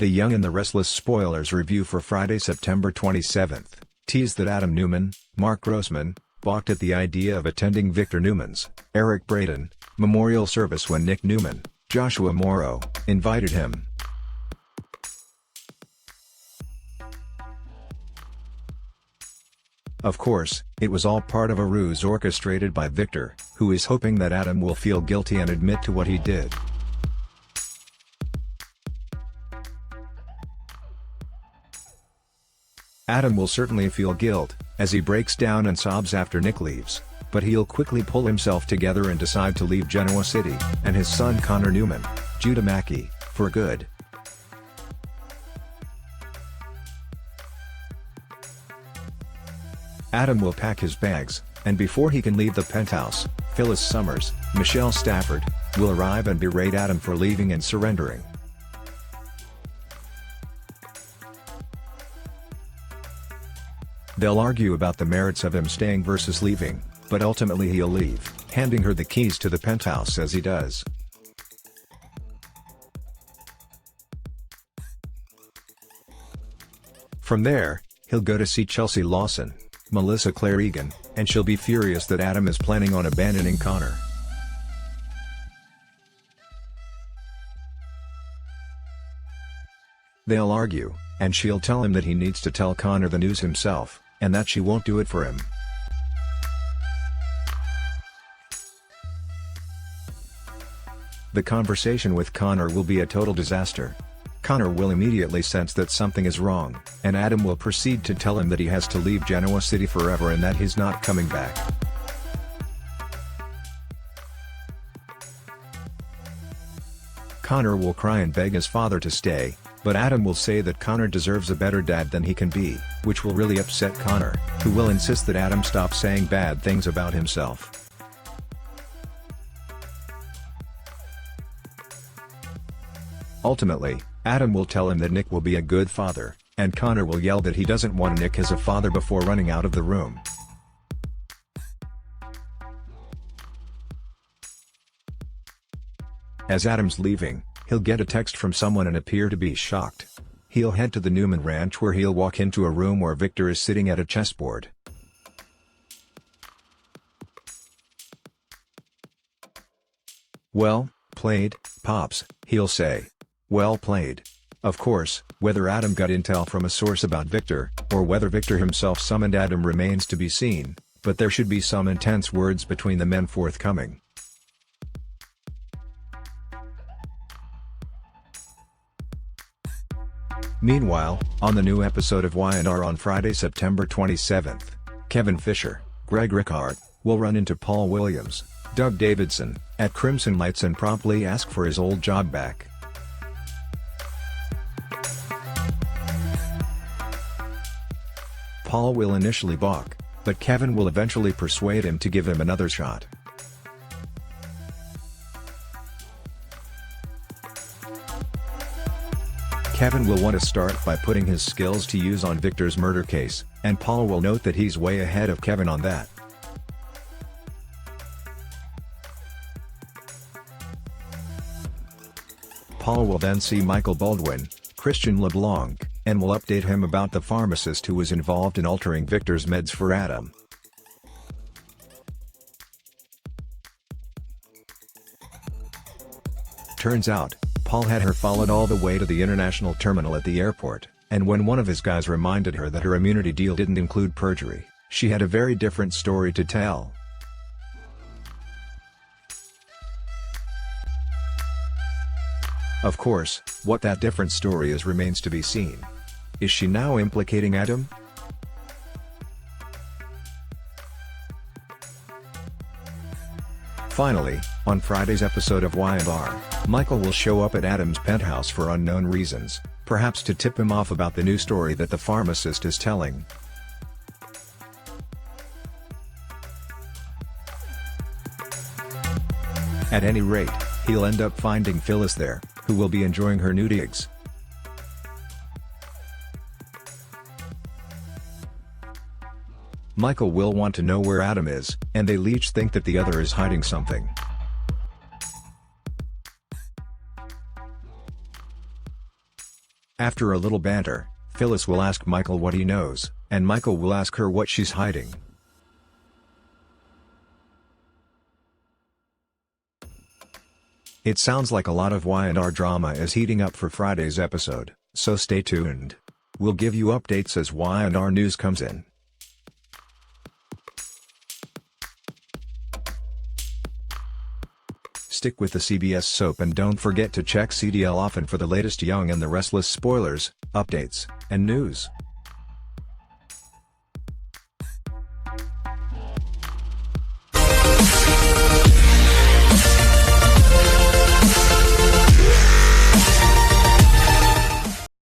The Young and the Restless spoilers review for Friday, September 27th, teased that Adam Newman, Mark Grossman, balked at the idea of attending Victor Newman's, Eric Braeden, memorial service when Nick Newman, Joshua Morrow, invited him. Of course, it was all part of a ruse orchestrated by Victor, who is hoping that Adam will feel guilty and admit to what he did. Adam will certainly feel guilt, as he breaks down and sobs after Nick leaves, but he'll quickly pull himself together and decide to leave Genoa City, and his son Connor Newman, Judah Mackey, for good. Adam will pack his bags, and before he can leave the penthouse, Phyllis Summers, Michelle Stafford, will arrive and berate Adam for leaving and surrendering. They'll argue about the merits of him staying versus leaving, but ultimately he'll leave, handing her the keys to the penthouse as he does. From there, he'll go to see Chelsea Lawson, Melissa Claire Egan, and she'll be furious that Adam is planning on abandoning Connor. They'll argue, and she'll tell him that he needs to tell Connor the news himself, and that she won't do it for him. The conversation with Connor will be a total disaster. Connor will immediately sense that something is wrong, and Adam will proceed to tell him that he has to leave Genoa City forever and that he's not coming back. Connor will cry and beg his father to stay, but Adam will say that Connor deserves a better dad than he can be, which will really upset Connor, who will insist that Adam stop saying bad things about himself. Ultimately, Adam will tell him that Nick will be a good father, and Connor will yell that he doesn't want Nick as a father before running out of the room. As Adam's leaving, he'll get a text from someone and appear to be shocked. He'll head to the Newman Ranch where he'll walk into a room where Victor is sitting at a chessboard. "Well played, Pops," he'll say. Well played. Of course, whether Adam got intel from a source about Victor, or whether Victor himself summoned Adam remains to be seen, but there should be some intense words between the men forthcoming. Meanwhile, on the new episode of Y&R on Friday, September 27th, Kevin Fisher, Greg Ricard, will run into Paul Williams, Doug Davidson, at Crimson Lights and promptly ask for his old job back. Paul will initially balk, but Kevin will eventually persuade him to give him another shot. Kevin will want to start by putting his skills to use on Victor's murder case, and Paul will note that he's way ahead of Kevin on that. Paul will then see Michael Baldwin, Christian LeBlanc, and will update him about the pharmacist who was involved in altering Victor's meds for Adam. Turns out, Paul had her followed all the way to the international terminal at the airport, and when one of his guys reminded her that her immunity deal didn't include perjury, she had a very different story to tell. Of course, what that different story is remains to be seen. Is she now implicating Adam? Finally, on Friday's episode of Y&R, Michael will show up at Adam's penthouse for unknown reasons, perhaps to tip him off about the new story that the pharmacist is telling. At any rate, he'll end up finding Phyllis there, who will be enjoying her new digs. Michael will want to know where Adam is, and they'll each think that the other is hiding something. After a little banter, Phyllis will ask Michael what he knows, and Michael will ask her what she's hiding. It sounds like a lot of Y&R drama is heating up for Friday's episode, so stay tuned. We'll give you updates as Y&R news comes in. Stick with the CBS soap and don't forget to check CDL often for the latest Young and the Restless spoilers, updates, and news.